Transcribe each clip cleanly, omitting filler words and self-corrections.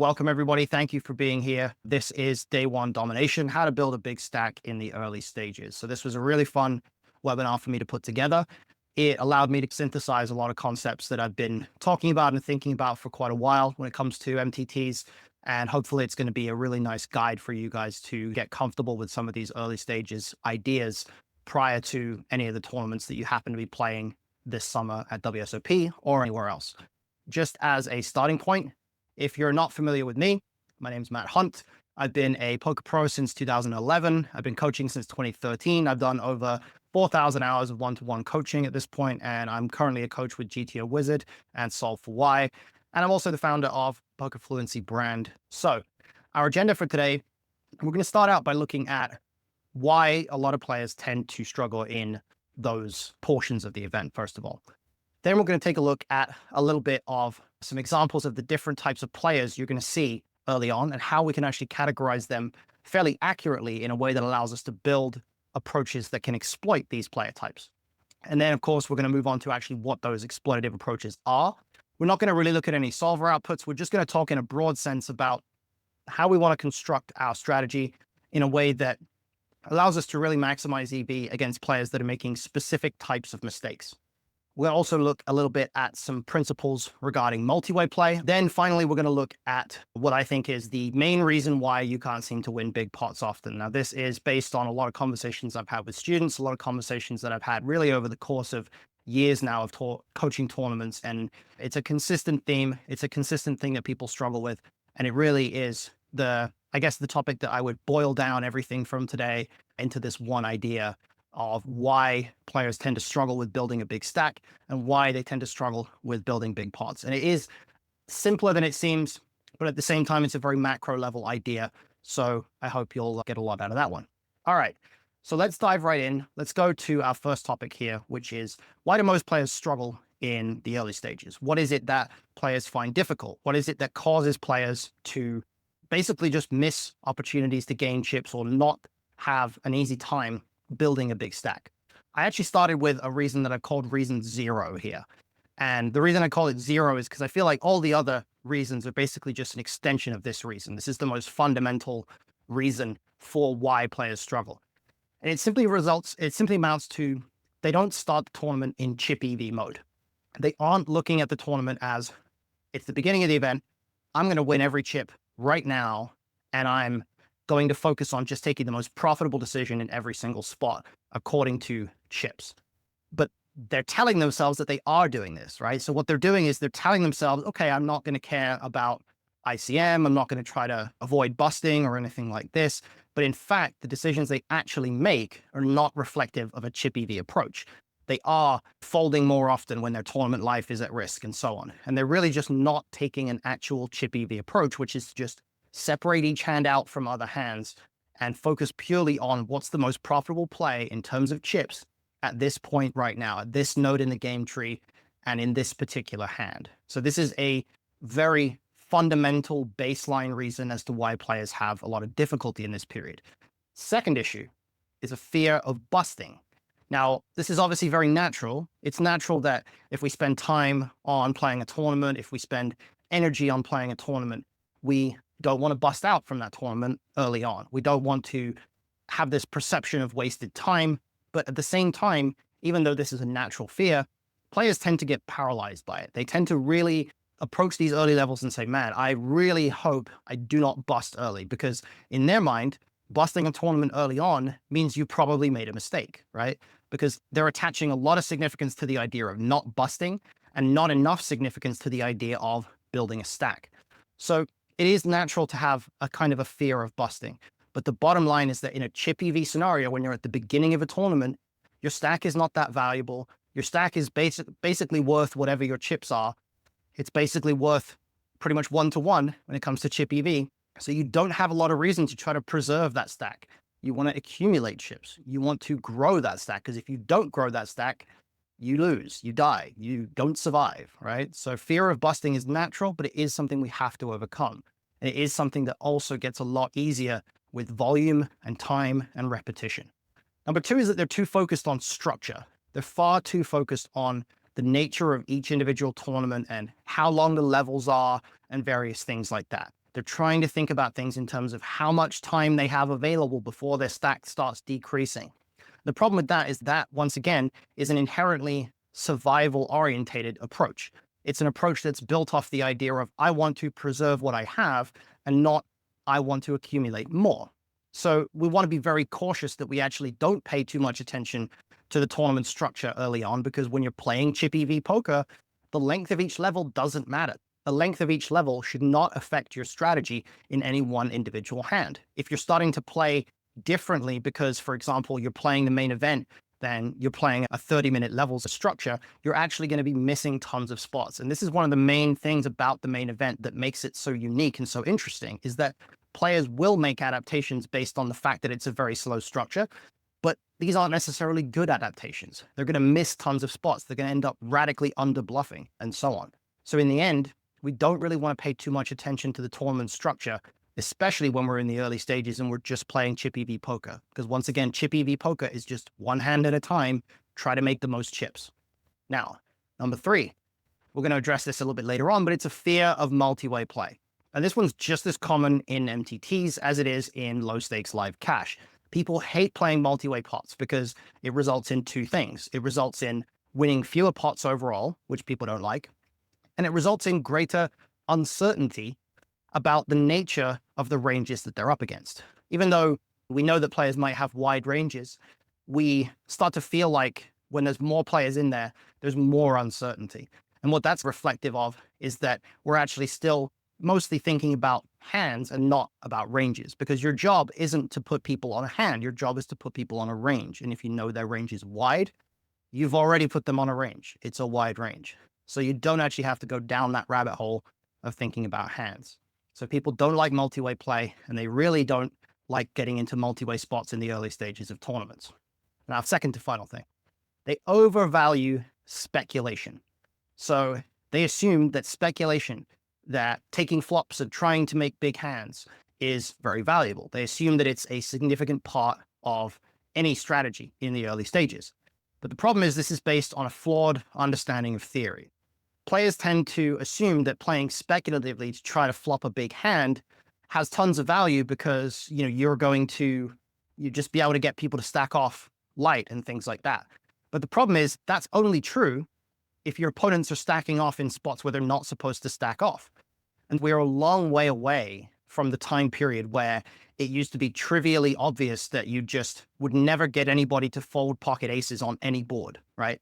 Welcome, everybody. Thank you for being here. This is day one domination, how to build a big stack in the early stages. So this was a really fun webinar for me to put together. It allowed me to synthesize a lot of concepts that I've been talking about and thinking about for quite a while when it comes to MTTs. And hopefully it's going to be a really nice guide for you guys to get comfortable with some of these early stages ideas prior to any of the tournaments that you happen to be playing this summer at WSOP or anywhere else. Just as a starting point, if you're not familiar with me, my name's Matt Hunt. I've been a poker pro since 2011. I've been coaching since 2013. I've done over 4,000 hours of one-to-one coaching at this point, and I'm currently a coach with GTO Wizard and Solve for Why. And I'm also the founder of Poker Fluency brand. So our agenda for today, we're going to start out by looking at why a lot of players tend to struggle in those portions of the event, first of all. Then we're going to take a look at a little bit of some examples of the different types of players you're going to see early on and how we can actually categorize them fairly accurately in a way that allows us to build approaches that can exploit these player types. And then, of course, we're going to move on to actually what those exploitative approaches are. We're not going to really look at any solver outputs. We're just going to talk in a broad sense about how we want to construct our strategy in a way that allows us to really maximize EV against players that are making specific types of mistakes. We'll also look a little bit at some principles regarding multi-way play. Then finally, we're going to look at what I think is the main reason why you can't seem to win big pots often. Now, this is based on a lot of conversations I've had with students, a lot of conversations that I've had really over the course of years now of coaching tournaments. And it's a consistent theme. It's a consistent thing that people struggle with. And it really is the topic that I would boil down everything from today into this one idea of why players tend to struggle with building a big stack and why they tend to struggle with building big pots. And it is simpler than it seems, but at the same time, it's a very macro level idea. So I hope you'll get a lot out of that one. All right, so let's dive right in. Let's go to our first topic here, which is why do most players struggle in the early stages? What is it that players find difficult? What is it that causes players to basically just miss opportunities to gain chips or not have an easy time building a big stack? I actually started with a reason that I called reason 0 here. And the reason I call it 0 is because I feel like all the other reasons are basically just an extension of this reason. This is the most fundamental reason for why players struggle. And it simply amounts to they don't start the tournament in chip EV mode. They aren't looking at the tournament as it's the beginning of the event. I'm going to win every chip right now. And I'm going to focus on just taking the most profitable decision in every single spot according to chips. But they're telling themselves that they are doing this, right? So what they're doing is they're telling themselves, okay, I'm not going to care about ICM. I'm not going to try to avoid busting or anything like this. But in fact, the decisions they actually make are not reflective of a chip EV approach. They are folding more often when their tournament life is at risk and so on. And they're really just not taking an actual chip EV approach, which is just separate each hand out from other hands and focus purely on what's the most profitable play in terms of chips at this point right now, at this node in the game tree and in this particular hand. So this is a very fundamental baseline reason as to why players have a lot of difficulty in this period. Second issue is a fear of busting. Now, this is obviously very natural. It's natural that if we spend time on playing a tournament, if we spend energy on playing a tournament, we don't want to bust out from that tournament early on. We don't want to have this perception of wasted time. But at the same time, even though this is a natural fear, players tend to get paralyzed by it. They tend to really approach these early levels and say, man, I really hope I do not bust early, because in their mind, busting a tournament early on means you probably made a mistake, right? Because they're attaching a lot of significance to the idea of not busting and not enough significance to the idea of building a stack. So it is natural to have a kind of a fear of busting. But the bottom line is that in a chip EV scenario, when you're at the beginning of a tournament, your stack is not that valuable. Your stack is basically worth whatever your chips are. It's basically worth pretty much 1-to-1 when it comes to chip EV. So you don't have a lot of reason to try to preserve that stack. You want to accumulate chips. You want to grow that stack, because if you don't grow that stack, you lose, you die, you don't survive, right? So fear of busting is natural, but it is something we have to overcome. And it is something that also gets a lot easier with volume and time and repetition. Number two is that they're too focused on structure. They're far too focused on the nature of each individual tournament and how long the levels are and various things like that. They're trying to think about things in terms of how much time they have available before their stack starts decreasing. The problem with that is that, once again, is an inherently survival orientated approach. It's an approach that's built off the idea of I want to preserve what I have and not I want to accumulate more. So we want to be very cautious that we actually don't pay too much attention to the tournament structure early on, because when you're playing chip EV poker, the length of each level doesn't matter. The length of each level should not affect your strategy in any one individual hand. If you're starting to play differently because, for example, you're playing the main event, then you're playing a 30-minute levels of structure, you're actually going to be missing tons of spots. And this is one of the main things about the main event that makes it so unique and so interesting, is that players will make adaptations based on the fact that it's a very slow structure, but these aren't necessarily good adaptations. They're going to miss tons of spots. They're going to end up radically under bluffing and so on. So in the end, we don't really want to pay too much attention to the tournament structure, especially when we're in the early stages and we're just playing chip EV poker. Because once again, chip EV poker is just one hand at a time, try to make the most chips. Now, number 3, we're going to address this a little bit later on, but it's a fear of multi-way play. And this one's just as common in MTTs as it is in low stakes live cash. People hate playing multi-way pots because it results in 2 things. It results in winning fewer pots overall, which people don't like, and it results in greater uncertainty about the nature of the ranges that they're up against. Even though we know that players might have wide ranges, we start to feel like when there's more players in there, there's more uncertainty. And what that's reflective of is that we're actually still mostly thinking about hands and not about ranges, because your job isn't to put people on a hand. Your job is to put people on a range. And if you know their range is wide, you've already put them on a range. It's a wide range. So you don't actually have to go down that rabbit hole of thinking about hands. So people don't like multi-way play, and they really don't like getting into multi-way spots in the early stages of tournaments. Now, second to final thing, they overvalue speculation. So they assume that speculation, that taking flops and trying to make big hands, is very valuable. They assume that it's a significant part of any strategy in the early stages. But the problem is this is based on a flawed understanding of theory. Players tend to assume that playing speculatively to try to flop a big hand has tons of value because, you're going to just be able to get people to stack off light and things like that. But the problem is that's only true if your opponents are stacking off in spots where they're not supposed to stack off. And we're a long way away from the time period where it used to be trivially obvious that you just would never get anybody to fold pocket aces on any board, right?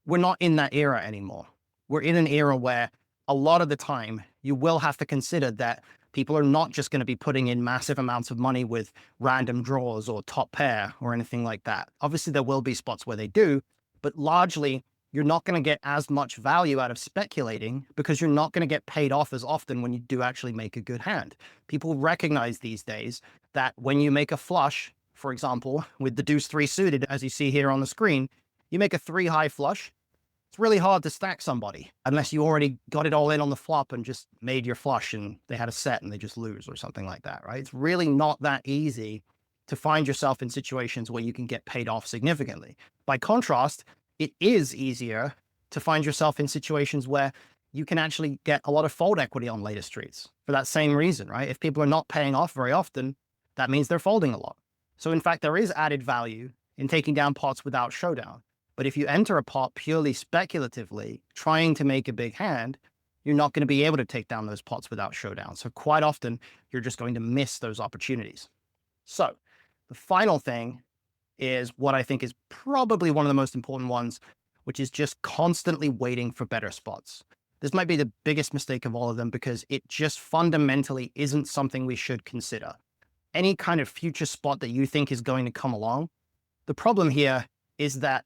We're not in that era anymore. We're in an era where a lot of the time you will have to consider that people are not just going to be putting in massive amounts of money with random draws or top pair or anything like that. Obviously, there will be spots where they do, but largely you're not going to get as much value out of speculating because you're not going to get paid off as often when you do actually make a good hand. People recognize these days that when you make a flush, for example, with the deuce 3 suited, as you see here on the screen, you make a 3 high flush. It's really hard to stack somebody unless you already got it all in on the flop and just made your flush and they had a set and they just lose or something like that, right? It's really not that easy to find yourself in situations where you can get paid off significantly. By contrast, it is easier to find yourself in situations where you can actually get a lot of fold equity on later streets for that same reason, right? If people are not paying off very often, that means they're folding a lot. So in fact, there is added value in taking down pots without showdown. But if you enter a pot purely speculatively, trying to make a big hand, you're not going to be able to take down those pots without showdown. So quite often, you're just going to miss those opportunities. So the final thing is what I think is probably one of the most important ones, which is just constantly waiting for better spots. This might be the biggest mistake of all of them because it just fundamentally isn't something we should consider. Any kind of future spot that you think is going to come along, the problem here is that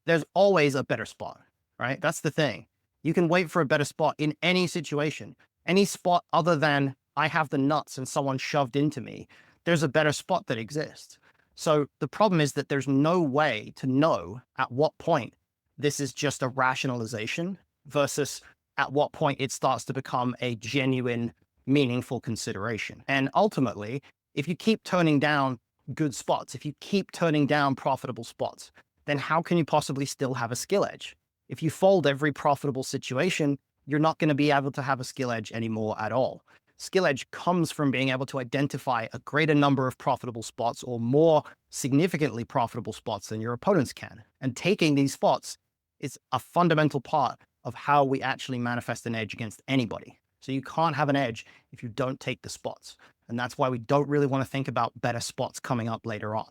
there's always a better spot, right? That's the thing. You can wait for a better spot in any situation, any spot other than I have the nuts and someone shoved into me. There's a better spot that exists. So the problem is that there's no way to know at what point this is just a rationalization versus at what point it starts to become a genuine, meaningful consideration. And ultimately, if you keep turning down good spots, if you keep turning down profitable spots, then how can you possibly still have a skill edge? If you fold every profitable situation, you're not going to be able to have a skill edge anymore at all. Skill edge comes from being able to identify a greater number of profitable spots or more significantly profitable spots than your opponents can. And taking these spots is a fundamental part of how we actually manifest an edge against anybody. So you can't have an edge if you don't take the spots. And that's why we don't really want to think about better spots coming up later on.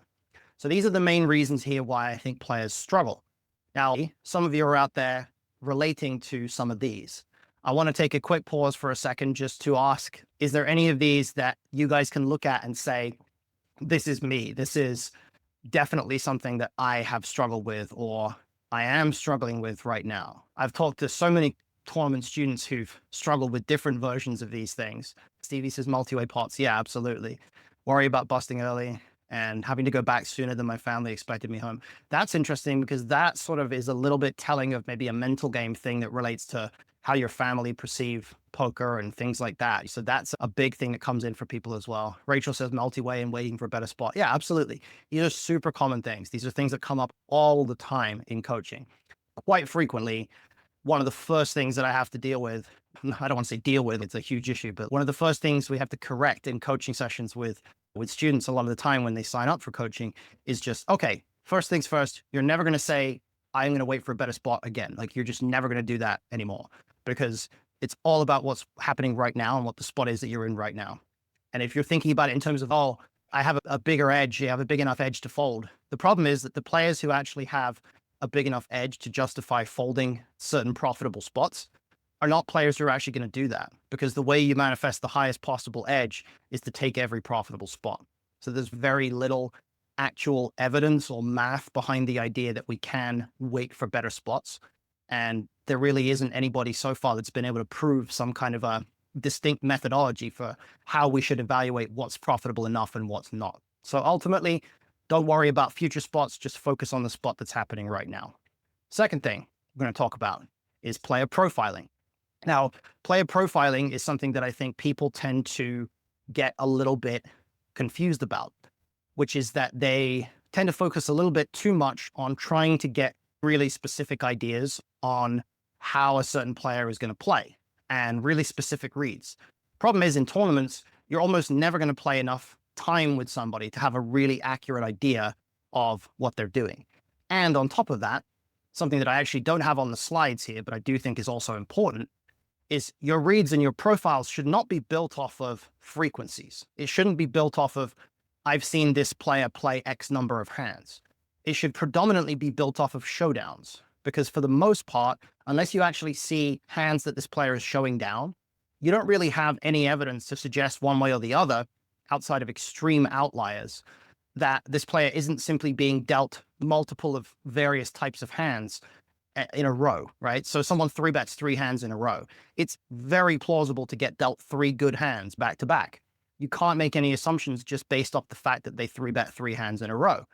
So these are the main reasons here why I think players struggle. Now, some of you are out there relating to some of these. I want to take a quick pause for a second just to ask, is there any of these that you guys can look at and say, this is me, this is definitely something that I have struggled with, or I am struggling with right now? I've talked to so many tournament students who've struggled with different versions of these things. Stevie says multi-way pots. Yeah, absolutely. Worry about busting early and having to go back sooner than my family expected me home. That's interesting because that sort of is a little bit telling of maybe a mental game thing that relates to how your family perceive poker and things like that. So that's a big thing that comes in for people as well. Rachel says multi-way and waiting for a better spot. Yeah, absolutely. These are super common things. These are things that come up all the time in coaching. Quite frequently, one of the first things that I have to deal with, I don't want to say deal with, it's a huge issue, but one of the first things we have to correct in coaching sessions with students a lot of the time when they sign up for coaching is just, okay, first things first, you're never going to say, I'm going to wait for a better spot again. Like you're just never going to do that anymore because it's all about what's happening right now and what the spot is that you're in right now. And if you're thinking about it in terms of, oh, I have a bigger edge, you have a big enough edge to fold. The problem is that the players who actually have a big enough edge to justify folding certain profitable spots are not players who are actually going to do that, because the way you manifest the highest possible edge is to take every profitable spot. So there's very little actual evidence or math behind the idea that we can wait for better spots. And there really isn't anybody so far that's been able to prove some kind of a distinct methodology for how we should evaluate what's profitable enough and what's not. So ultimately, don't worry about future spots, just focus on the spot that's happening right now. Second thing we're going to talk about is player profiling. Now, player profiling is something that I think people tend to get a little bit confused about, which is that they tend to focus a little bit too much on trying to get really specific ideas on how a certain player is going to play and really specific reads. Problem is, in tournaments, you're almost never going to play enough time with somebody to have a really accurate idea of what they're doing. And on top of that, something that I actually don't have on the slides here, but I do think is also important, is your reads and your profiles should not be built off of frequencies. It shouldn't be built off of, I've seen this player play X number of hands. It should predominantly be built off of showdowns, because for the most part, unless you actually see hands that this player is showing down, you don't really have any evidence to suggest one way or the other, outside of extreme outliers, that this player isn't simply being dealt multiple of various types of hands in a row, right? So someone three bets three hands in a row. It's very plausible to get dealt three good hands back to back. You can't make any assumptions just based off the fact that they three bet three hands in a row.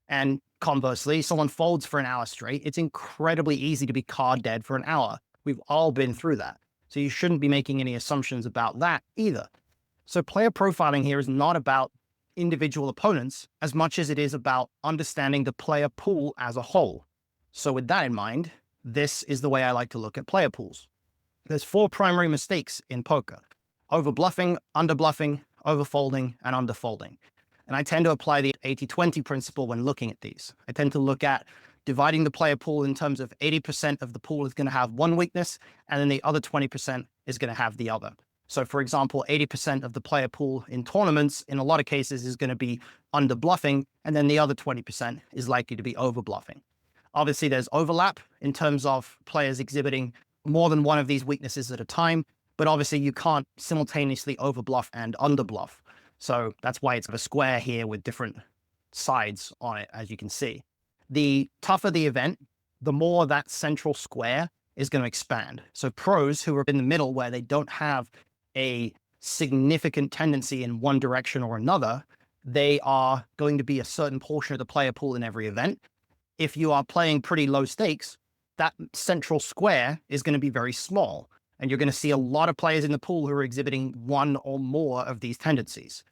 And conversely, someone folds for an hour straight. It's incredibly easy to be card dead for an hour. We've all been through that. So you shouldn't be making any assumptions about that either. So player profiling here is not about individual opponents as much as it is about understanding the player pool as a whole. So with that in mind, this is the way I like to look at player pools. There's four primary mistakes in poker: over bluffing, under bluffing, over folding, and under folding. And I tend to apply the 80-20 principle when looking at these. I tend to look at dividing the player pool in terms of 80% of the pool is going to have one weakness, and then the other 20% is going to have the other. So for example, 80% of the player pool in tournaments, in a lot of cases, is going to be under bluffing, and then the other 20% is likely to be over bluffing. Obviously, there's overlap in terms of players exhibiting more than one of these weaknesses at a time, but obviously you can't simultaneously overbluff and underbluff. So that's why it's a square here with different sides on it, as you can see. The tougher the event, the more that central square is going to expand. So pros who are in the middle, where they don't have a significant tendency in one direction or another, they are going to be a certain portion of the player pool in every event. If you are playing pretty low stakes, that central square is going to be very small. And you're going to see a lot of players in the pool who are exhibiting one or more of these tendencies.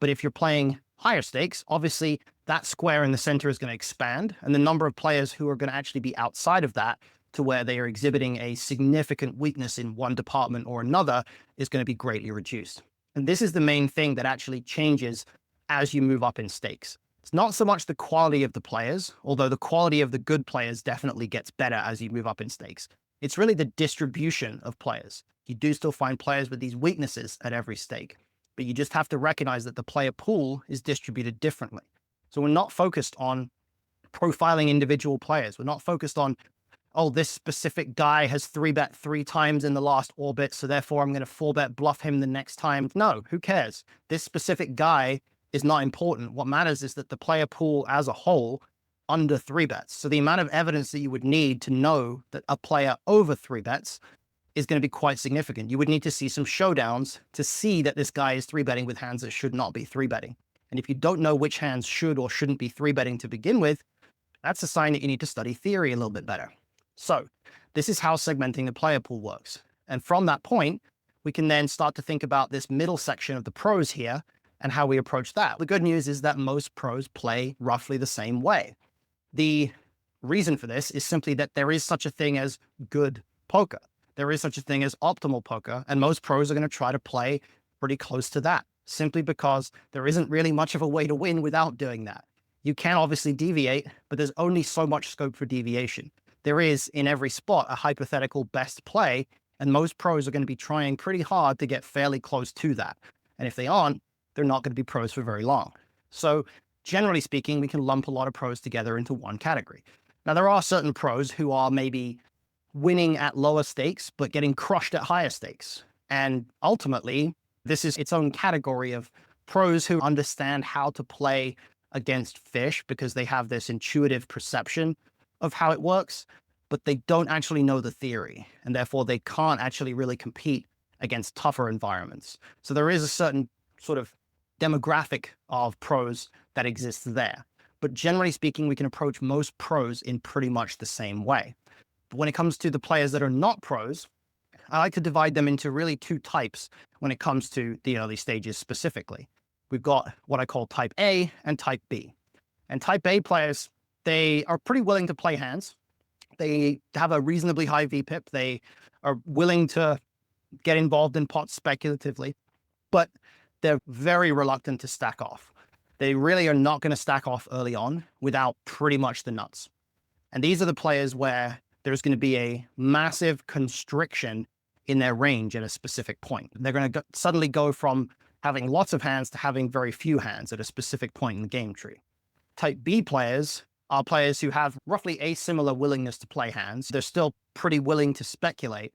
But if you're playing higher stakes, obviously that square in the center is going to expand, and the number of players who are going to actually be outside of that to where they are exhibiting a significant weakness in one department or another is going to be greatly reduced. And this is the main thing that actually changes as you move up in stakes. It's not so much the quality of the players, although the quality of the good players definitely gets better as you move up in stakes. It's really the distribution of players. You do still find players with these weaknesses at every stake, but you just have to recognize that the player pool is distributed differently. So we're not focused on profiling individual players. We're not focused on, oh, this specific guy has 3-bet 3 times in the last orbit, so therefore I'm going to 4-bet bluff him the next time. No, who cares? This specific guy is not important. What matters is that the player pool as a whole under 3-bets. So the amount of evidence that you would need to know that a player over 3-bets is going to be quite significant. You would need to see some showdowns to see that this guy is 3-betting with hands that should not be 3-betting. And if you don't know which hands should or shouldn't be 3-betting to begin with, that's a sign that you need to study theory a little bit better. So this is how segmenting the player pool works. And from that point, we can then start to think about this middle section of the pros here and how we approach that. The good news is that most pros play roughly the same way. The reason for this is simply that there is such a thing as good poker. There is such a thing as optimal poker, and most pros are going to try to play pretty close to that, simply because there isn't really much of a way to win without doing that. You can obviously deviate, but there's only so much scope for deviation. There is, in every spot, a hypothetical best play, and most pros are going to be trying pretty hard to get fairly close to that. And if they aren't, they're not going to be pros for very long. So generally speaking, we can lump a lot of pros together into one category. Now, there are certain pros who are maybe winning at lower stakes, but getting crushed at higher stakes. And ultimately, this is its own category of pros who understand how to play against fish because they have this intuitive perception of how it works, but they don't actually know the theory, and therefore they can't actually really compete against tougher environments. So there is a certain sort of demographic of pros that exists there. But generally speaking, we can approach most pros in pretty much the same way. But when it comes to the players that are not pros, I like to divide them into really 2 types when it comes to the early stages specifically. We've got what I call type A and type B. And type A players, they are pretty willing to play hands. They have a reasonably high VPIP. They are willing to get involved in pots speculatively, but they're very reluctant to stack off. They really are not going to stack off early on without pretty much the nuts. And these are the players where there's going to be a massive constriction in their range at a specific point. They're going to suddenly go from having lots of hands to having very few hands at a specific point in the game tree. Type B players are players who have roughly a similar willingness to play hands. They're still pretty willing to speculate,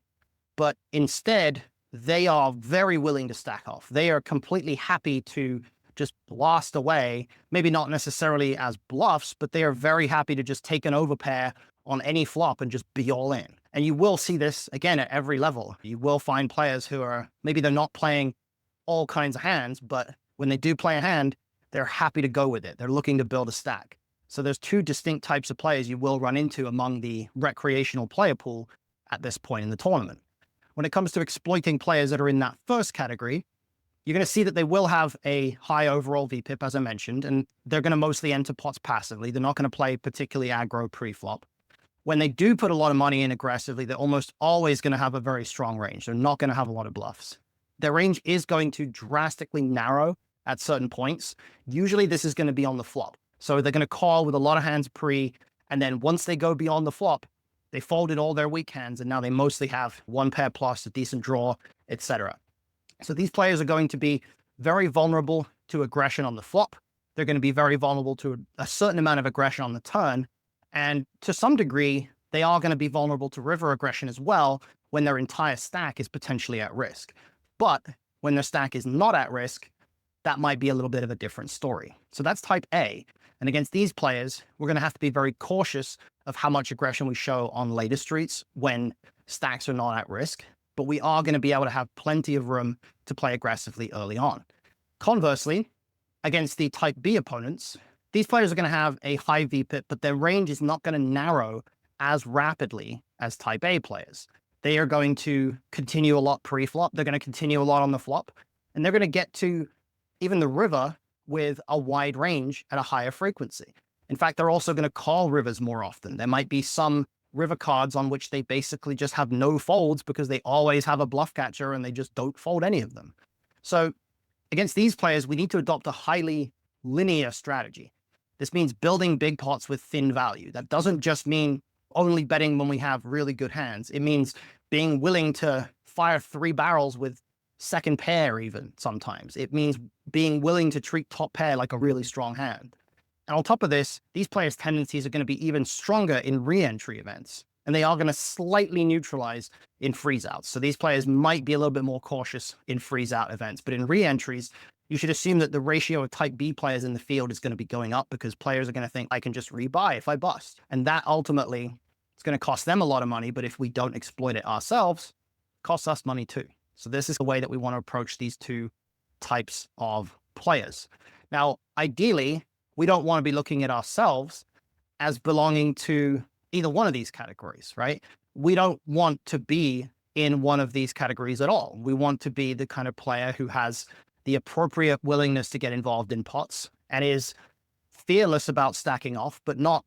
but instead, they are very willing to stack off. They are completely happy to just blast away, maybe not necessarily as bluffs, but they are very happy to just take an overpair on any flop and just be all in. And you will see this again at every level. You will find players who are, maybe they're not playing all kinds of hands, but when they do play a hand, they're happy to go with it. They're looking to build a stack. So there's 2 distinct types of players you will run into among the recreational player pool at this point in the tournament. When it comes to exploiting players that are in that first category, you're going to see that they will have a high overall VPIP, as I mentioned, and they're going to mostly enter pots passively. They're not going to play particularly aggro pre-flop. When they do put a lot of money in aggressively, they're almost always going to have a very strong range. They're not going to have a lot of bluffs. Their range is going to drastically narrow at certain points. Usually this is going to be on the flop. So they're going to call with a lot of hands pre, and then once they go beyond the flop, they folded all their weak hands, and now they mostly have 1 pair plus, a decent draw, etc. So these players are going to be very vulnerable to aggression on the flop. They're going to be very vulnerable to a certain amount of aggression on the turn. And to some degree, they are going to be vulnerable to river aggression as well when their entire stack is potentially at risk. But when their stack is not at risk, that might be a little bit of a different story. So that's type A. And against these players, we're going to have to be very cautious of how much aggression we show on later streets when stacks are not at risk. But we are going to be able to have plenty of room to play aggressively early on. Conversely, against the type B opponents, these players are going to have a high VPIP, but their range is not going to narrow as rapidly as type A players. They are going to continue a lot pre-flop. They're going to continue a lot on the flop, and they're going to get to even the river with a wide range at a higher frequency. In fact, they're also going to call rivers more often. There might be some river cards on which they basically just have no folds because they always have a bluff catcher and they just don't fold any of them. So Against these players, we need to adopt a highly linear strategy. This means building big pots with thin value. That doesn't just mean only betting when we have really good hands. It means being willing to fire 3 barrels with second pair even sometimes. It means being willing to treat top pair like a really strong hand. And on top of this, these players' tendencies are going to be even stronger in re-entry events, and they are going to slightly neutralize in freeze-outs. So these players might be a little bit more cautious in freeze-out events, but in re-entries, you should assume that the ratio of type B players in the field is going to be going up because players are going to think, I can just rebuy if I bust. And that ultimately is going to cost them a lot of money, but if we don't exploit it ourselves, it costs us money too. So this is the way that we want to approach these two types of players. Now, ideally, we don't want to be looking at ourselves as belonging to either one of these categories, right? We don't want to be in one of these categories at all. We want to be the kind of player who has the appropriate willingness to get involved in pots and is fearless about stacking off, but not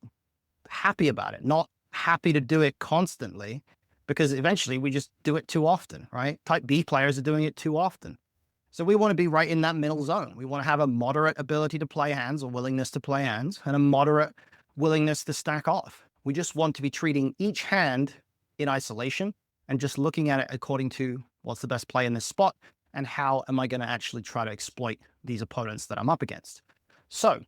happy about it, not happy to do it constantly, because eventually we just do it too often, right? Type B players are doing it too often. So we want to be right in that middle zone. We want to have a moderate ability to play hands or willingness to play hands and a moderate willingness to stack off. We just want to be treating each hand in isolation and just looking at it according to what's the best play in this spot and how am I going to actually try to exploit these opponents that I'm up against. So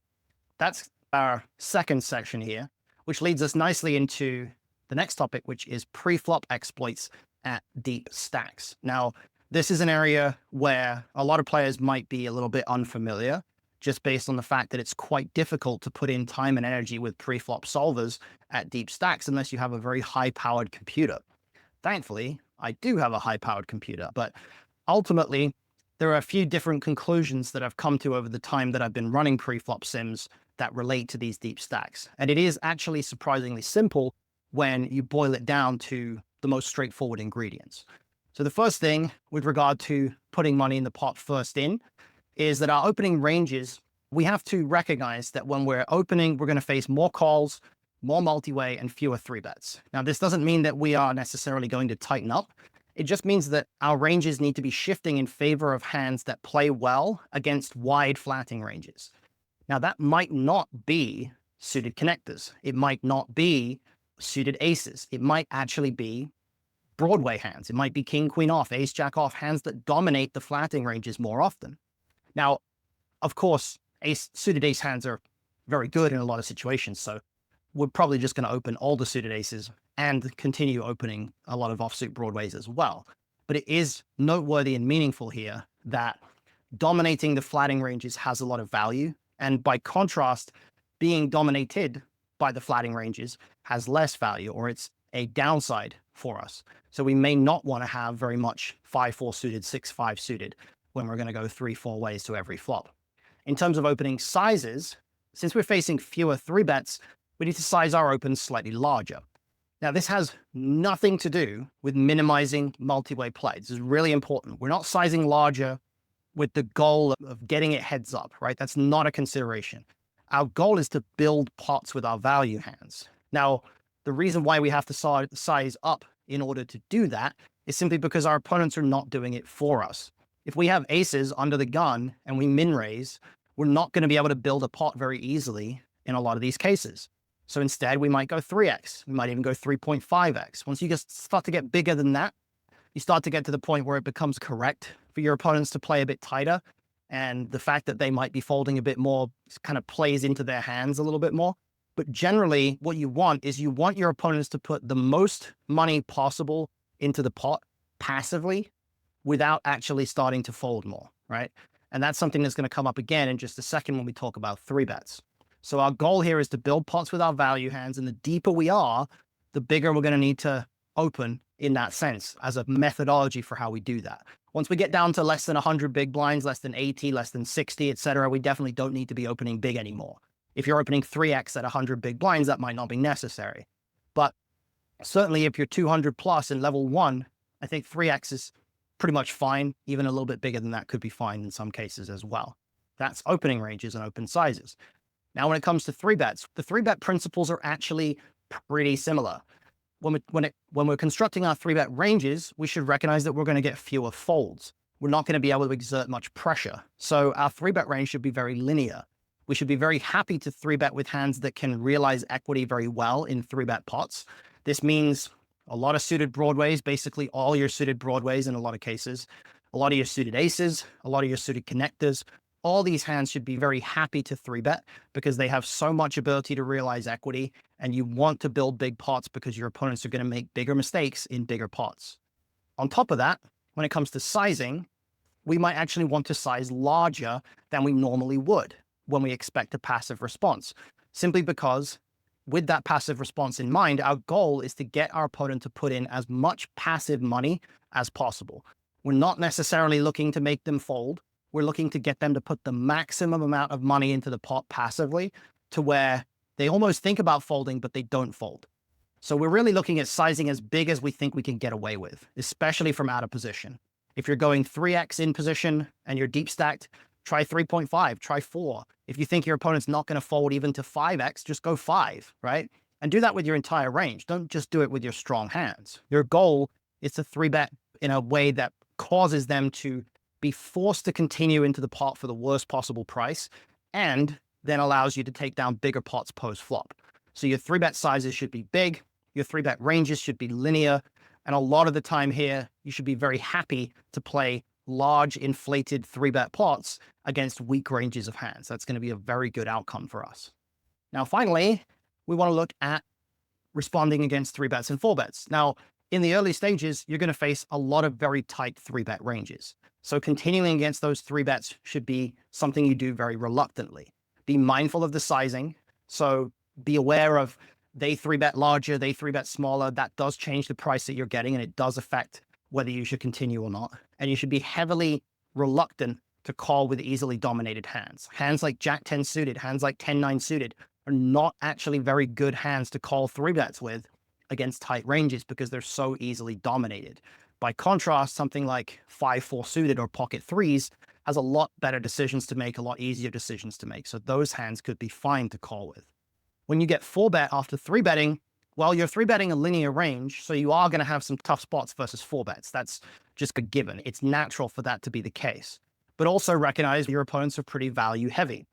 that's our second section here, which leads us nicely into the next topic, which is pre-flop exploits at deep stacks. Now, this is an area where a lot of players might be a little bit unfamiliar, just based on the fact that it's quite difficult to put in time and energy with pre-flop solvers at deep stacks unless you have a very high-powered computer. Thankfully, I do have a high-powered computer, but ultimately, there are a few different conclusions that I've come to over the time that I've been running pre-flop sims that relate to these deep stacks. And it is actually surprisingly simple when you boil it down to the most straightforward ingredients. So the first thing with regard to putting money in the pot first in is that our opening ranges, we have to recognize that when we're opening, we're going to face more calls, more multi-way, and fewer 3-bets. Now, this doesn't mean that we are necessarily going to tighten up. It just means that our ranges need to be shifting in favor of hands that play well against wide flatting ranges. Now, that might not be suited connectors. It might not be suited aces. It might actually be Broadway hands. It might be king, queen off, ace, jack off, hands that dominate the flatting ranges more often. Now, of course, suited ace hands are very good in a lot of situations, so we're probably just going to open all the suited aces and continue opening a lot of offsuit Broadways as well. But it is noteworthy and meaningful here that dominating the flatting ranges has a lot of value, and by contrast, being dominated by the flatting ranges has less value, or it's a downside for us. So we may not want to have very much 5-4 suited, 6-5 suited when we're going to go 3-4 ways to every flop. In terms of opening sizes, since we're facing fewer 3-bets, we need to size our opens slightly larger. Now, this has nothing to do with minimizing multi-way play. This is really important. We're not sizing larger with the goal of getting it heads up, right? That's not a consideration. Our goal is to build pots with our value hands. Now, the reason why we have to size up in order to do that is simply because our opponents are not doing it for us. If we have aces under the gun and we min raise, we're not going to be able to build a pot very easily in a lot of these cases. So instead, we might go 3x. We might even go 3.5x. Once you just start to get bigger than that, you start to get to the point where it becomes correct for your opponents to play a bit tighter. And the fact that they might be folding a bit more kind of plays into their hands a little bit more. But generally, what you want is you want your opponents to put the most money possible into the pot passively without actually starting to fold more, right? And that's something that's going to come up again in just a second when we talk about 3-bets. So our goal here is to build pots with our value hands, and the deeper we are, the bigger we're going to need to open in that sense as a methodology for how we do that. Once we get down to less than 100 big blinds, less than 80, less than 60, etc., we definitely don't need to be opening big anymore. If you're opening 3x at 100 big blinds, that might not be necessary. But certainly if you're 200 plus in level 1, I think 3x is pretty much fine. Even a little bit bigger than that could be fine in some cases as well. That's opening ranges and open sizes. Now, when it comes to 3-bets, the 3-bet principles are actually pretty similar. When we're constructing our 3-bet ranges, we should recognize that we're going to get fewer folds. we're not going to be able to exert much pressure. So our 3-bet range should be very linear. We should be very happy to 3-bet with hands that can realize equity very well in 3-bet pots. This means a lot of suited broadways, basically all your suited broadways in a lot of cases, a lot of your suited aces, a lot of your suited connectors. All these hands should be very happy to 3-bet because they have so much ability to realize equity, and you want to build big pots because your opponents are going to make bigger mistakes in bigger pots. On top of that, when it comes to sizing, we might actually want to size larger than we normally would when we expect a passive response, simply because with that passive response in mind, our goal is to get our opponent to put in as much passive money as possible. We're not necessarily looking to make them fold. We're looking to get them to put the maximum amount of money into the pot passively to where they almost think about folding, but they don't fold. So we're really looking at sizing as big as we think we can get away with, especially from out of position. If you're going 3x in position and you're deep stacked, try 3.5, try 4. If you think your opponent's not going to fold even to 5x, just go 5, right? And do that with your entire range. Don't just do it with your strong hands. Your goal is to 3-bet in a way that causes them to be forced to continue into the pot for the worst possible price, and then allows you to take down bigger pots post-flop. So your 3-bet sizes should be big, your 3-bet ranges should be linear, and a lot of the time here, you should be very happy to play large inflated 3-bet pots against weak ranges of hands. That's going to be a very good outcome for us. Now, finally, we want to look at responding against 3-bets and 4-bets. Now, in the early stages, you're going to face a lot of very tight 3-bet ranges. So continuing against those 3-bets should be something you do very reluctantly. Be mindful of the sizing. So be aware of they 3-bet larger, they 3-bet smaller. That does change the price that you're getting, and it does affect whether you should continue or not. And you should be heavily reluctant to call with easily dominated hands. Hands like Jack-10 suited, hands like 10-9 suited are not actually very good hands to call 3-bets with against tight ranges because they're so easily dominated. By contrast, something like 5-4 suited or pocket threes has a lot better decisions to make, a lot easier decisions to make. So those hands could be fine to call with. When you get 4-bet after 3-betting, well, you're 3-betting a linear range, so you are going to have some tough spots versus 4-bets. That's just a given. It's natural for that to be the case. But also recognize your opponents are pretty value heavy.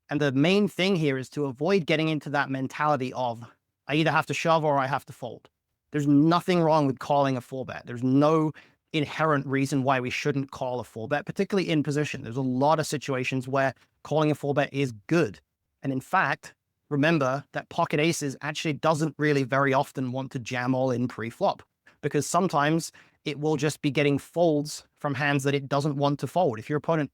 And the main thing here is to avoid getting into that mentality of, I either have to shove or I have to fold. There's nothing wrong with calling a 4-bet. There's no inherent reason why we shouldn't call a 4-bet, particularly in position. There's a lot of situations where calling a 4-bet is good. And in fact, remember that pocket aces actually doesn't really very often want to jam all in pre-flop, because sometimes it will just be getting folds from hands that it doesn't want to fold. If your opponent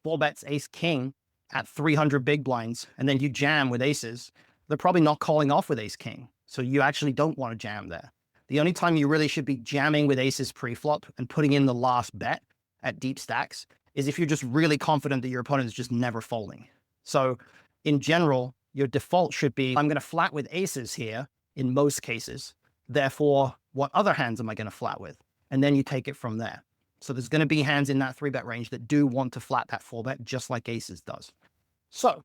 4-bets ace-king at 300 big blinds and then you jam with aces, they're probably not calling off with ace-king. So you actually don't want to jam there. The only time you really should be jamming with aces pre-flop and putting in the last bet at deep stacks is if you're just really confident that your opponent is just never folding. So in general, your default should be, I'm going to flat with aces here in most cases. Therefore, what other hands am I going to flat with? And then you take it from there. So there's going to be hands in that 3-bet range that do want to flat that 4-bet just like aces does. So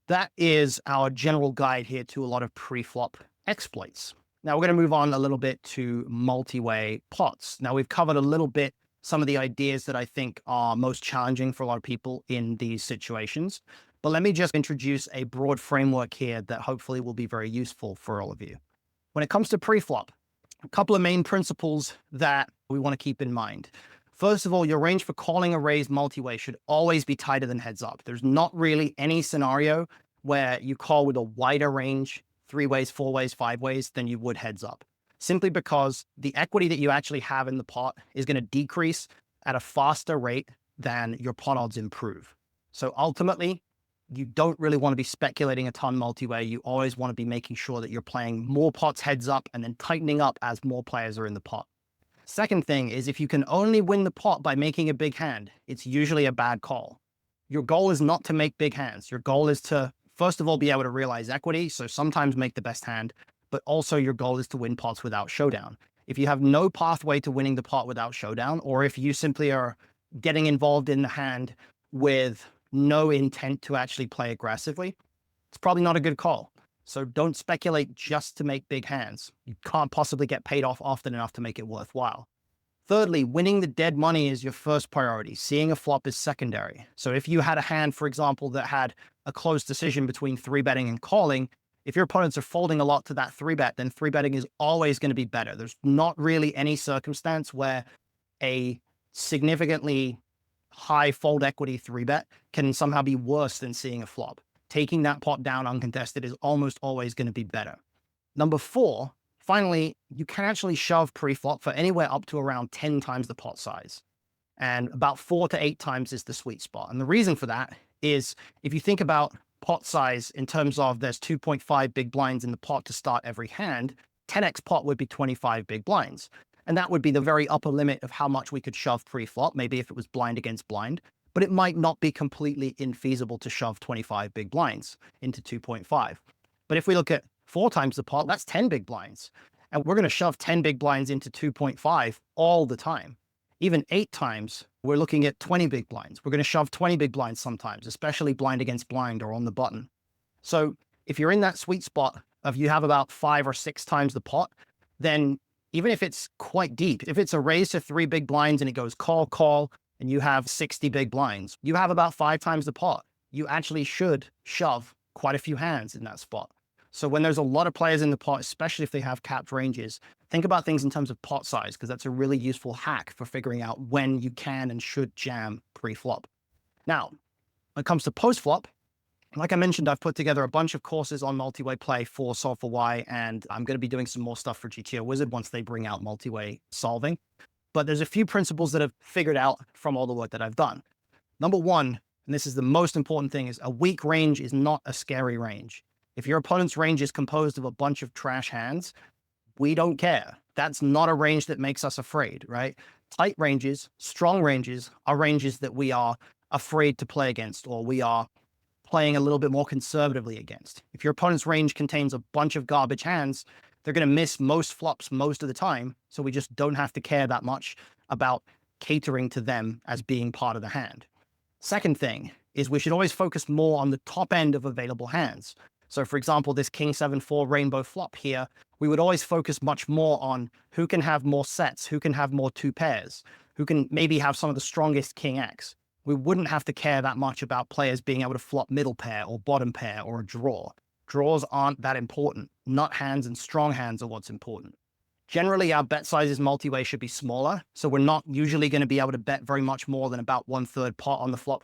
that is our general guide here to a lot of pre-flop exploits. Now we're going to move on a little bit to multi-way pots. Now we've covered a little bit some of the ideas that I think are most challenging for a lot of people in these situations. But let me just introduce a broad framework here that hopefully will be very useful for all of you. When it comes to pre-flop, a couple of main principles that we want to keep in mind. First of all, your range for calling a raise multi-way should always be tighter than heads up. There's not really any scenario where you call with a wider range, 3 ways, 4 ways, 5 ways, than you would heads up. Simply because the equity that you actually have in the pot is going to decrease at a faster rate than your pot odds improve. So ultimately, you don't really want to be speculating a ton multi-way. You always want to be making sure that you're playing more pots heads up and then tightening up as more players are in the pot. Second thing is, if you can only win the pot by making a big hand, it's usually a bad call. Your goal is not to make big hands. Your goal is to, first of all, be able to realize equity. So sometimes make the best hand, but also your goal is to win pots without showdown. If you have no pathway to winning the pot without showdown, or if you simply are getting involved in the hand with no intent to actually play aggressively, it's probably not a good call. So don't speculate just to make big hands. You can't possibly get paid off often enough to make it worthwhile. Thirdly, winning the dead money is your first priority. Seeing a flop is secondary. So if you had a hand, for example, that had a close decision between three betting and calling, if your opponents are folding a lot to that three bet, then three betting is always going to be better. There's not really any circumstance where a significantly high fold equity three bet can somehow be worse than seeing a flop. Taking that pot down uncontested is almost always going to be better. Number four, finally, you can actually shove pre-flop for anywhere up to around 10 times the pot size. And about 4 to 8 times is the sweet spot. And the reason for that is if you think about pot size in terms of there's 2.5 big blinds in the pot to start every hand, 10x pot would be 25 big blinds. And that would be the very upper limit of how much we could shove pre-flop, maybe if it was blind against blind, but it might not be completely infeasible to shove 25 big blinds into 2.5. But if we look at 4 times the pot, that's 10 big blinds. And we're going to shove 10 big blinds into 2.5 all the time. Even 8 times, we're looking at 20 big blinds. We're going to shove 20 big blinds sometimes, especially blind against blind or on the button. So if you're in that sweet spot of you have about 5 or 6 times the pot, then even if it's quite deep, if it's a raise to 3 big blinds and it goes call, call, and you have 60 big blinds, you have about 5 times the pot. You actually should shove quite a few hands in that spot. So when there's a lot of players in the pot, especially if they have capped ranges, think about things in terms of pot size, because that's a really useful hack for figuring out when you can and should jam pre-flop. Now, when it comes to post-flop, like I mentioned, I've put together a bunch of courses on multi-way play for Solve for Why, and I'm going to be doing some more stuff for GTO Wizard once they bring out multi-way solving. But there's a few principles that I've figured out from all the work that I've done. Number one, and this is the most important thing, is a weak range is not a scary range. If your opponent's range is composed of a bunch of trash hands, we don't care. That's not a range that makes us afraid, right? Tight ranges, strong ranges are ranges that we are afraid to play against, or we are playing a little bit more conservatively against. If your opponent's range contains a bunch of garbage hands, they're going to miss most flops most of the time. So we just don't have to care that much about catering to them as being part of the hand. Second thing is we should always focus more on the top end of available hands. So for example, this King 7-4 rainbow flop here, we would always focus much more on who can have more sets, who can have more 2 pairs, who can maybe have some of the strongest King X. We wouldn't have to care that much about players being able to flop middle pair or bottom pair or a draw. Draws aren't that important. Nut hands and strong hands are what's important. Generally, our bet sizes multi-way should be smaller, so we're not usually going to be able to bet very much more than about 1/3 pot on the flop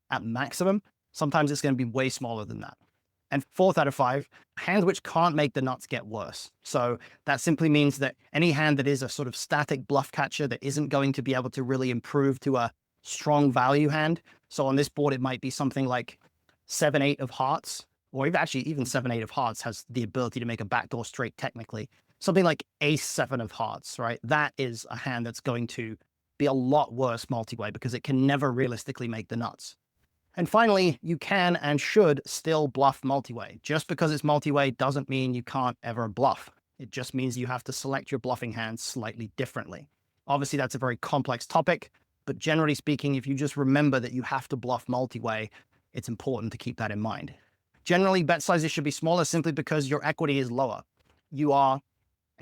at maximum. Sometimes it's going to be way smaller than that. And 4th out of 5, hands which can't make the nuts get worse. So that simply means that any hand that is a sort of static bluff catcher that isn't going to be able to really improve to a strong value hand. So on this board, it might be something like 7-8 of hearts, or even 7-8 of hearts has the ability to make a backdoor straight technically. Something like Ace-7 of hearts, right? That is a hand that's going to be a lot worse multi-way because it can never realistically make the nuts. And finally, you can and should still bluff multi-way. Just because it's multi-way doesn't mean you can't ever bluff. It just means you have to select your bluffing hands slightly differently. Obviously, that's a very complex topic, but generally speaking, if you just remember that you have to bluff multi-way, it's important to keep that in mind. Generally, bet sizes should be smaller simply because your equity is lower. You are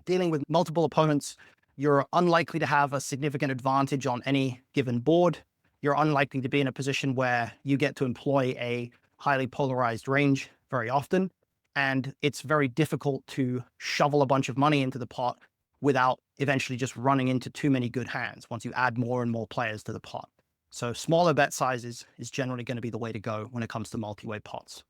dealing with multiple opponents. You're unlikely to have a significant advantage on any given board. You're unlikely to be in a position where you get to employ a highly polarized range very often. And it's very difficult to shovel a bunch of money into the pot without eventually just running into too many good hands once you add more and more players to the pot. So smaller bet sizes is generally going to be the way to go when it comes to multi-way pots.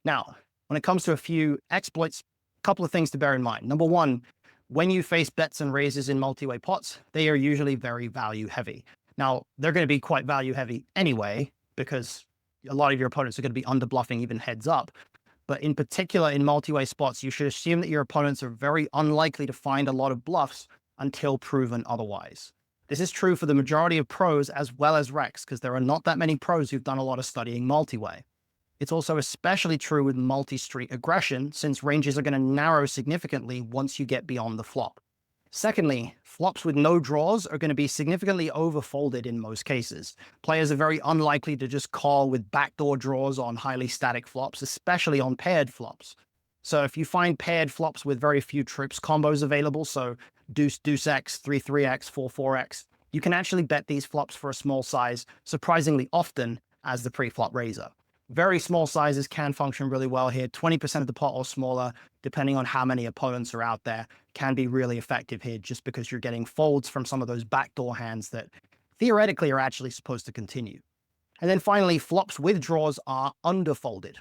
Now, when it comes to a few exploits, a couple of things to bear in mind. Number one, when you face bets and raises in multi-way pots, they are usually very value heavy. Now, they're going to be quite value heavy anyway, because a lot of your opponents are going to be under bluffing even heads up. But in particular, in multi-way spots, you should assume that your opponents are very unlikely to find a lot of bluffs until proven otherwise. This is true for the majority of pros as well as recs, because there are not that many pros who've done a lot of studying multi-way. It's also especially true with multi-street aggression, since ranges are going to narrow significantly once you get beyond the flop. Secondly, flops with no draws are going to be significantly overfolded in most cases. Players are very unlikely to just call with backdoor draws on highly static flops, especially on paired flops. So if you find paired flops with very few trips combos available, so deuce, deuce X, 3-3X, 4-4X, you can actually bet these flops for a small size surprisingly often as the pre-flop raiser. Very small sizes can function really well here. 20% of the pot or smaller, depending on how many opponents are out there, can be really effective here just because you're getting folds from some of those backdoor hands that theoretically are actually supposed to continue. And then finally, flops with draws are underfolded.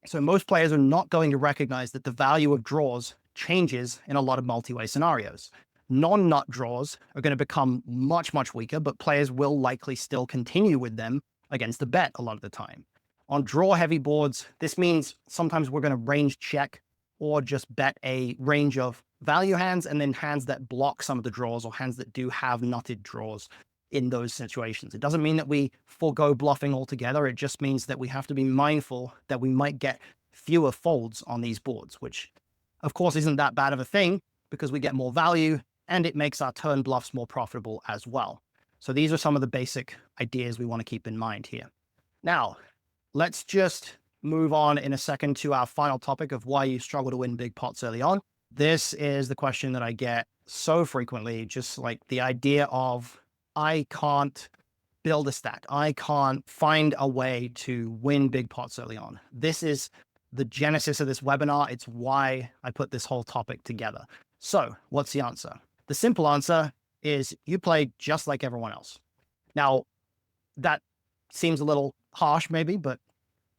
So most players are not going to recognize that the value of draws changes in a lot of multi-way scenarios. Non-nut draws are going to become much, much weaker, but players will likely still continue with them against the bet a lot of the time. On draw-heavy boards, this means sometimes we're going to range check or just bet a range of value hands and then hands that block some of the draws or hands that do have nutted draws in those situations. It doesn't mean that we forego bluffing altogether. It just means that we have to be mindful that we might get fewer folds on these boards, which of course isn't that bad of a thing because we get more value and it makes our turn bluffs more profitable as well. So these are some of the basic ideas we want to keep in mind here. Now, let's just move on in a second to our final topic of why you struggle to win big pots early on. This is the question that I get so frequently, just like the idea of, I can't build a stack. I can't find a way to win big pots early on. This is the genesis of this webinar. It's why I put this whole topic together. So what's the answer? The simple answer is you play just like everyone else. Now, that seems a little harsh maybe, but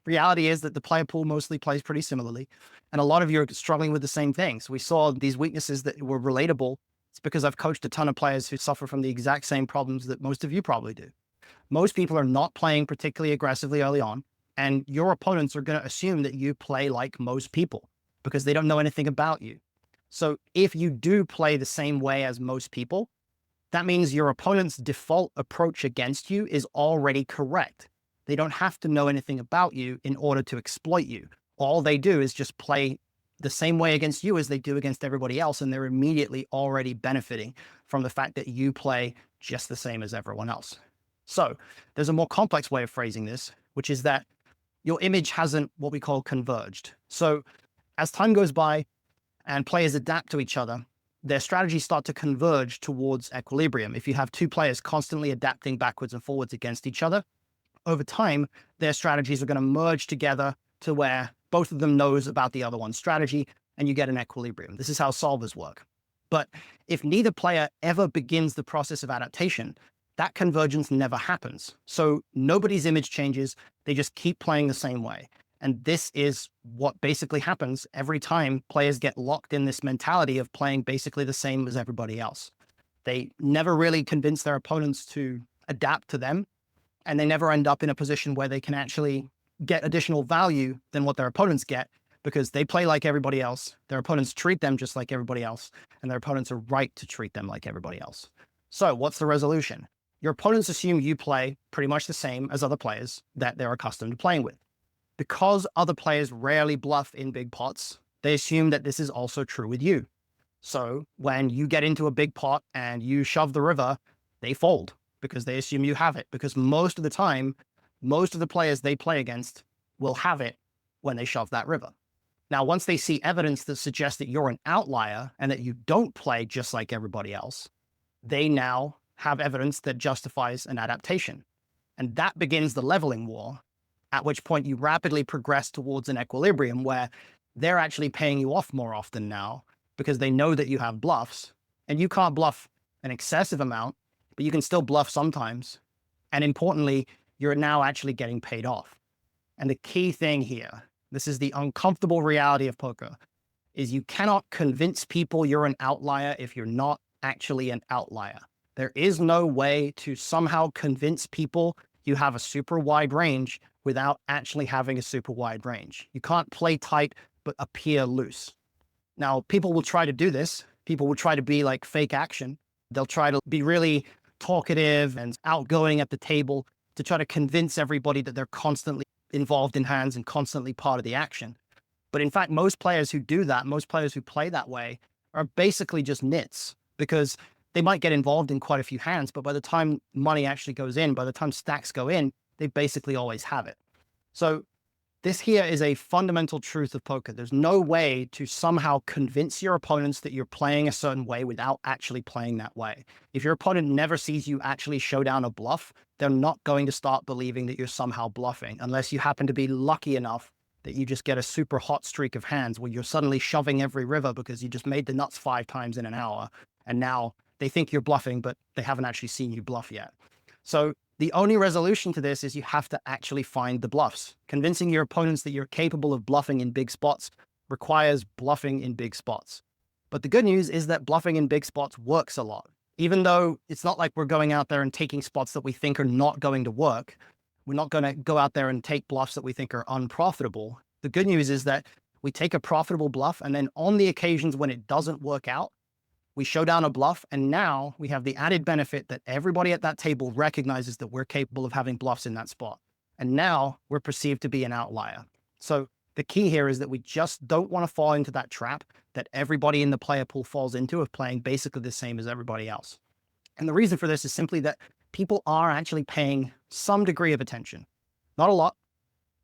reality is that the player pool mostly plays pretty similarly. And a lot of you are struggling with the same things. We saw these weaknesses that were relatable. It's because I've coached a ton of players who suffer from the exact same problems that most of you probably do. Most people are not playing particularly aggressively early on, and your opponents are going to assume that you play like most people because they don't know anything about you. So if you do play the same way as most people, that means your opponent's default approach against you is already correct. They don't have to know anything about you in order to exploit you. All they do is just play the same way against you as they do against everybody else, and they're immediately already benefiting from the fact that you play just the same as everyone else. So there's a more complex way of phrasing this, which is that your image hasn't what we call converged. So as time goes by and players adapt to each other, their strategies start to converge towards equilibrium. If you have two players constantly adapting backwards and forwards against each other, over time, their strategies are going to merge together to where both of them knows about the other one's strategy, and you get an equilibrium. This is how solvers work. But if neither player ever begins the process of adaptation, that convergence never happens. So nobody's image changes. They just keep playing the same way. And this is what basically happens every time players get locked in this mentality of playing basically the same as everybody else. They never really convince their opponents to adapt to them, and they never end up in a position where they can actually get additional value than what their opponents get because they play like everybody else. Their opponents treat them just like everybody else, and their opponents are right to treat them like everybody else. So what's the resolution? Your opponents assume you play pretty much the same as other players that they're accustomed to playing with. Because other players rarely bluff in big pots, they assume that this is also true with you. So when you get into a big pot and you shove the river, they fold because they assume you have it. Because most of the time, most of the players they play against will have it when they shove that river. Now, once they see evidence that suggests that you're an outlier and that you don't play just like everybody else, they now have evidence that justifies an adaptation. And that begins the leveling war, at which point you rapidly progress towards an equilibrium where they're actually paying you off more often now because they know that you have bluffs, and you can't bluff an excessive amount, but you can still bluff sometimes. And importantly, you're now actually getting paid off. And the key thing here, this is the uncomfortable reality of poker, is you cannot convince people you're an outlier if you're not actually an outlier. There is no way to somehow convince people you have a super wide range without actually having a super wide range. You can't play tight but appear loose. Now, people will try to do this. People will try to be like fake action. They'll try to be really talkative and outgoing at the table to try to convince everybody that they're constantly involved in hands and constantly part of the action. But in fact, most players who do that, most players who play that way are basically just nits because they might get involved in quite a few hands, but by the time money actually goes in, by the time stacks go in, they basically always have it. So This here is a fundamental truth of poker. There's no way to somehow convince your opponents that you're playing a certain way without actually playing that way. If your opponent never sees you actually show down a bluff, they're not going to start believing that you're somehow bluffing, unless you happen to be lucky enough that you just get a super hot streak of hands where you're suddenly shoving every river because you just made the nuts 5 times in an hour. And now they think you're bluffing, but they haven't actually seen you bluff yet. So the only resolution to this is you have to actually find the bluffs. Convincing your opponents that you're capable of bluffing in big spots requires bluffing in big spots. But the good news is that bluffing in big spots works a lot. Even though it's not like we're going out there and taking spots that we think are not going to work, we're not going to go out there and take bluffs that we think are unprofitable. The good news is that we take a profitable bluff, and then on the occasions when it doesn't work out, we show down a bluff, and now we have the added benefit that everybody at that table recognizes that we're capable of having bluffs in that spot. And now we're perceived to be an outlier. So the key here is that we just don't want to fall into that trap that everybody in the player pool falls into of playing basically the same as everybody else. And the reason for this is simply that people are actually paying some degree of attention. Not a lot,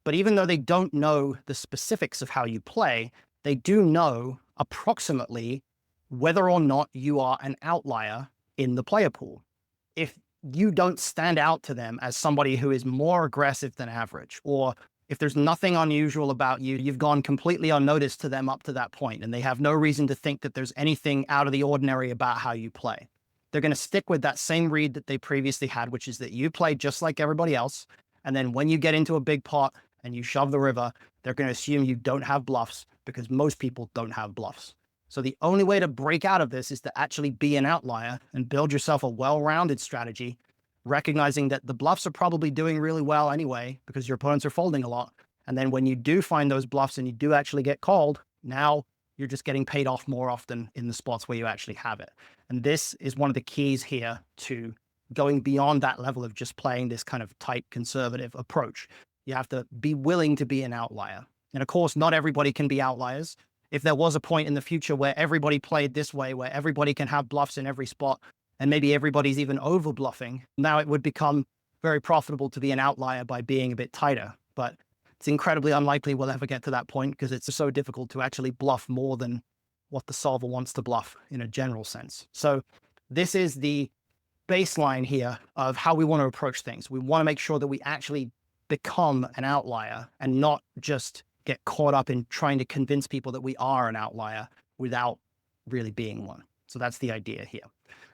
but even though they don't know the specifics of how you play, they do know approximately whether or not you are an outlier in the player pool. If you don't stand out to them as somebody who is more aggressive than average, or if there's nothing unusual about you, you've gone completely unnoticed to them up to that point, and they have no reason to think that there's anything out of the ordinary about how you play. They're going to stick with that same read that they previously had, which is that you play just like everybody else. And then when you get into a big pot and you shove the river, they're going to assume you don't have bluffs because most people don't have bluffs. So the only way to break out of this is to actually be an outlier and build yourself a well-rounded strategy, recognizing that the bluffs are probably doing really well anyway because your opponents are folding a lot. And then when you do find those bluffs and you do actually get called, now you're just getting paid off more often in the spots where you actually have it. And this is one of the keys here to going beyond that level of just playing this kind of tight conservative approach. You have to be willing to be an outlier. And of course, not everybody can be outliers. If there was a point in the future where everybody played this way, where everybody can have bluffs in every spot, and maybe everybody's even over bluffing, now it would become very profitable to be an outlier by being a bit tighter. But it's incredibly unlikely we'll ever get to that point because it's so difficult to actually bluff more than what the solver wants to bluff in a general sense. So this is the baseline here of how we want to approach things. We want to make sure that we actually become an outlier and not just get caught up in trying to convince people that we are an outlier without really being one. So that's the idea here.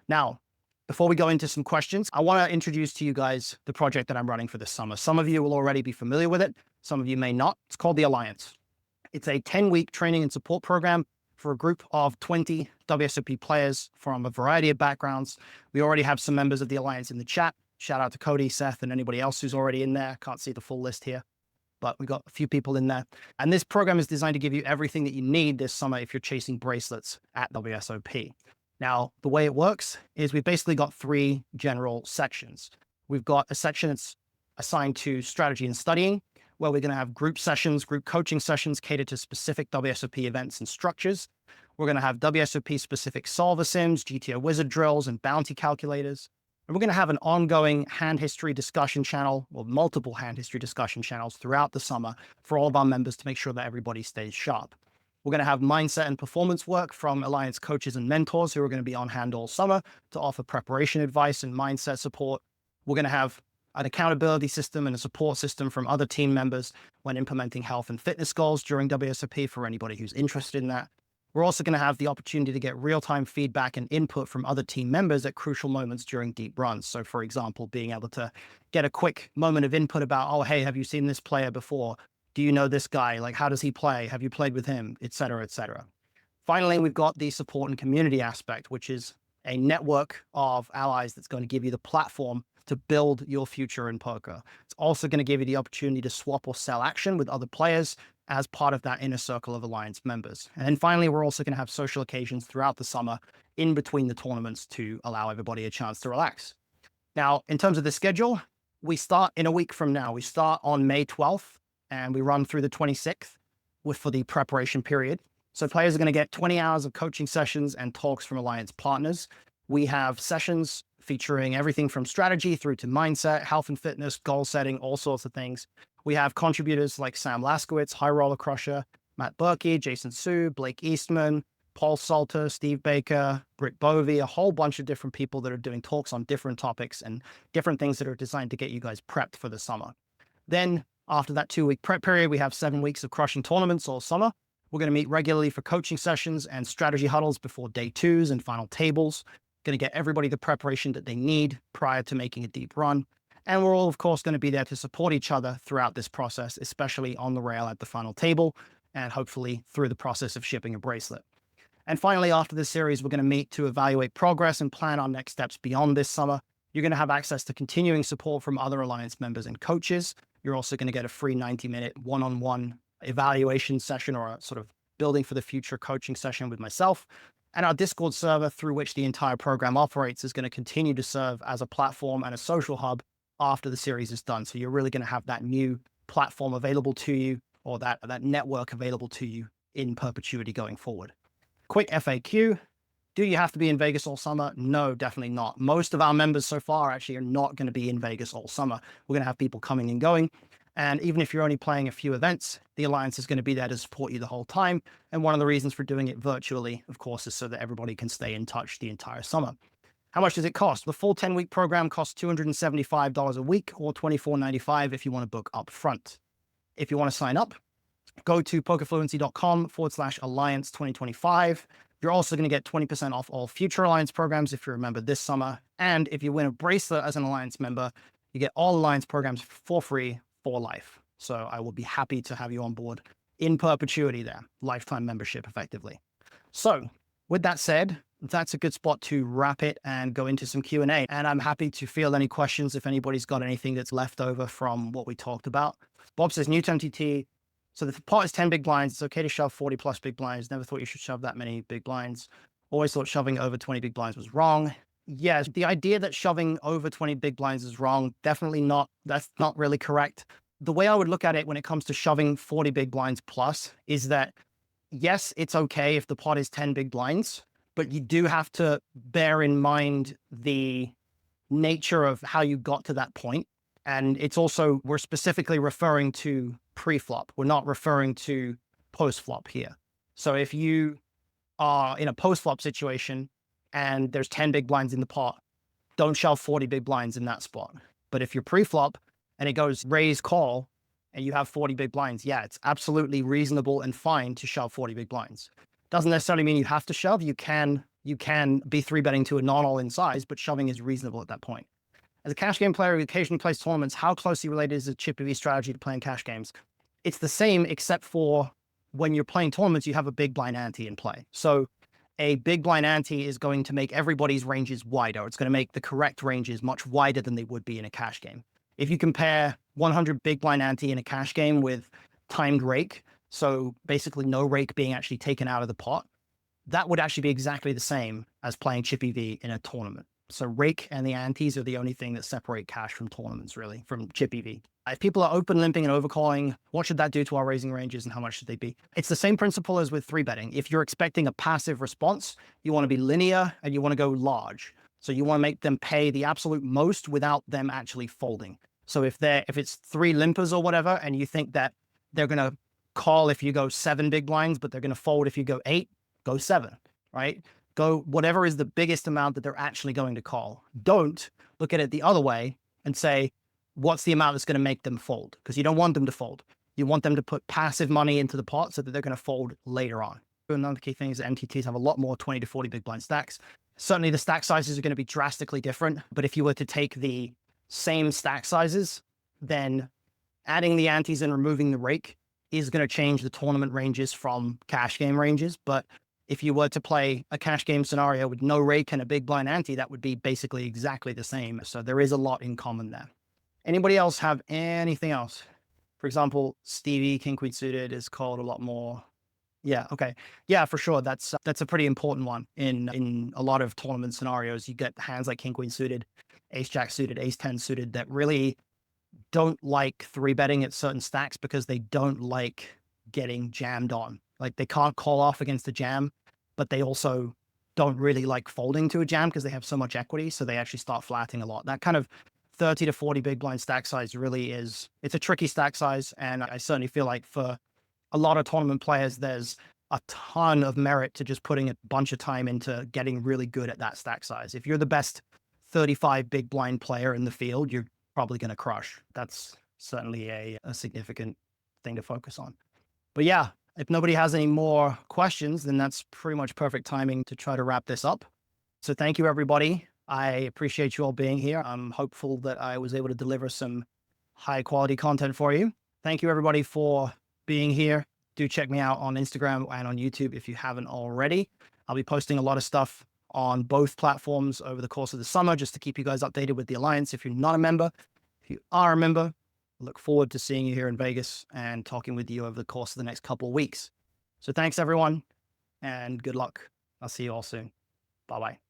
Now, before we go into some questions, I want to introduce to you guys the project that I'm running for this summer. Some of you will already be familiar with it. Some of you may not. It's called the Alliance. It's a 10-week training and support program for a group of 20 WSOP players from a variety of backgrounds. We already have some members of the Alliance in the chat. Shout out to Cody, Seth, and anybody else who's already in there. Can't see the full list here, but we got a few people in there. And this program is designed to give you everything that you need this summer if you're chasing bracelets at WSOP. Now, the way it works is we've basically got 3 general sections. We've got a section that's assigned to strategy and studying, where we're going to have group sessions, group coaching sessions catered to specific WSOP events and structures. We're going to have WSOP-specific solver sims, GTO wizard drills, and bounty calculators. And we're going to have an ongoing hand history discussion channel, or multiple hand history discussion channels throughout the summer for all of our members to make sure that everybody stays sharp. We're going to have mindset and performance work from Alliance coaches and mentors who are going to be on hand all summer to offer preparation advice and mindset support. We're going to have an accountability system and a support system from other team members when implementing health and fitness goals during WSOP for anybody who's interested in that. We're also going to have the opportunity to get real-time feedback and input from other team members at crucial moments during deep runs. So for example, being able to get a quick moment of input about, oh, hey, have you seen this player before? Do you know this guy? Like, how does he play? Have you played with him? Et cetera, et cetera. Finally, we've got the support and community aspect, which is a network of allies that's going to give you the platform to build your future in poker. It's also going to give you the opportunity to swap or sell action with other players as part of that inner circle of Alliance members. And then finally, we're also going to have social occasions throughout the summer in between the tournaments to allow everybody a chance to relax. Now, in terms of the schedule, we start in a week from now. We start on May 12th and we run through the 26th for the preparation period. So players are going to get 20 hours of coaching sessions and talks from Alliance partners. We have sessions featuring everything from strategy through to mindset, health and fitness, goal setting, all sorts of things. We have contributors like Sam Laskowitz, High Roller Crusher, Matt Berkey, Jason Su, Blake Eastman, Paul Salter, Steve Baker, Britt Bovey, a whole bunch of different people that are doing talks on different topics and different things that are designed to get you guys prepped for the summer. Then after that 2-week prep period, we have 7 weeks of crushing tournaments all summer. We're going to meet regularly for coaching sessions and strategy huddles before day 2s and final tables. Going to get everybody the preparation that they need prior to making a deep run. And we're all, of course, going to be there to support each other throughout this process, especially on the rail at the final table, and hopefully through the process of shipping a bracelet. And finally, after this series, we're going to meet to evaluate progress and plan our next steps beyond this summer. You're going to have access to continuing support from other Alliance members and coaches. You're also going to get a free 90-minute one-on-one evaluation session, or a sort of building for the future coaching session with myself. And our Discord server, through which the entire program operates, is going to continue to serve as a platform and a social hub after the series is done. So you're really going to have that new platform available to you, or that network available to you in perpetuity going forward. Quick FAQ. Do you have to be in Vegas all summer? No, definitely not. Most of our members so far actually are not going to be in Vegas all summer. We're going to have people coming and going. And even if you're only playing a few events, the Alliance is going to be there to support you the whole time. And one of the reasons for doing it virtually, of course, is so that everybody can stay in touch the entire summer. How much does it cost? The full 10-week program costs $275 a week, or $24.95 if you want to book up front. If you want to sign up, go to pokerfluency.com/Alliance 2025. You're also going to get 20% off all future Alliance programs if you're a member this summer. And if you win a bracelet as an Alliance member, you get all Alliance programs for free for life. So I will be happy to have you on board in perpetuity there, lifetime membership effectively. So with that said, that's a good spot to wrap it and go into some Q&A. And I'm happy to field any questions if anybody's got anything that's left over from what we talked about. Bob says, new to MTT. So the pot is 10 big blinds. It's okay to shove 40 plus big blinds. Never thought you should shove that many big blinds. Always thought shoving over 20 big blinds was wrong. Yes, the idea that shoving over 20 big blinds is wrong, definitely not. That's not really correct. The way I would look at it when it comes to shoving 40 big blinds plus is that, yes, it's okay if the pot is 10 big blinds, but you do have to bear in mind the nature of how you got to that point. And it's also, we're specifically referring to pre-flop. We're not referring to post-flop here. So if you are in a post-flop situation and there's 10 big blinds in the pot, don't shove 40 big blinds in that spot. But if you're pre-flop and it goes raise call and you have 40 big blinds, yeah, it's absolutely reasonable and fine to shove 40 big blinds. Doesn't necessarily mean you have to shove. You can be 3-betting to a non-all-in size, but shoving is reasonable at that point. As a cash game player who occasionally plays tournaments, how closely related is a chip V strategy to playing cash games? It's the same, except for when you're playing tournaments, you have a big blind ante in play. So a big blind ante is going to make everybody's ranges wider. It's going to make the correct ranges much wider than they would be in a cash game. If you compare 100 big blind ante in a cash game with timed rake, so basically no rake being actually taken out of the pot, that would actually be exactly the same as playing Chippy V in a tournament. So rake and the antes are the only thing that separate cash from tournaments, really, from Chippy V. If people are open limping and overcalling, what should that do to our raising ranges and how much should they be? It's the same principle as with 3-betting. If you're expecting a passive response, you want to be linear and you want to go large. So you want to make them pay the absolute most without them actually folding. So if it's 3 limpers or whatever, and you think that they're going to call if you go 7 big blinds, but they're going to fold if you go 8, go 7, right? Go whatever is the biggest amount that they're actually going to call. Don't look at it the other way and say, what's the amount that's going to make them fold? Because you don't want them to fold. You want them to put passive money into the pot so that they're going to fold later on. Another key thing is that MTTs have a lot more 20 to 40 big blind stacks. Certainly the stack sizes are going to be drastically different, but if you were to take the same stack sizes, then adding the antes and removing the rake is going to change the tournament ranges from cash game ranges. But if you were to play a cash game scenario with no rake and a big blind ante, that would be basically exactly the same. So there is a lot in common there. Anybody else have anything else? For example, Stevie, King Queen suited is called a lot more. Yeah, okay. Yeah, for sure. That's a pretty important one in a lot of tournament scenarios. You get hands like King Queen suited, Ace Jack suited, Ace 10 suited that really don't like 3-betting at certain stacks because they don't like getting jammed on. Like they can't call off against a jam, but they also don't really like folding to a jam because they have so much equity. So they actually start flatting a lot. That kind of 30 to 40 big blind stack size really is, it's a tricky stack size. And I certainly feel like for a lot of tournament players, there's a ton of merit to just putting a bunch of time into getting really good at that stack size. If you're the best 35 big blind player in the field, you're probably going to crush. That's certainly a significant thing to focus on. But yeah, if nobody has any more questions, then that's pretty much perfect timing to try to wrap this up. So thank you, everybody. I appreciate you all being here. I'm hopeful that I was able to deliver some high quality content for you. Thank you, everybody, for being here. Do check me out on Instagram and on YouTube if you haven't already. I'll be posting a lot of stuff on both platforms over the course of the summer, just to keep you guys updated with the Alliance. If you're not a member, if you are a member, I look forward to seeing you here in Vegas and talking with you over the course of the next couple of weeks. So thanks, everyone, and good luck. I'll see you all soon. Bye-bye.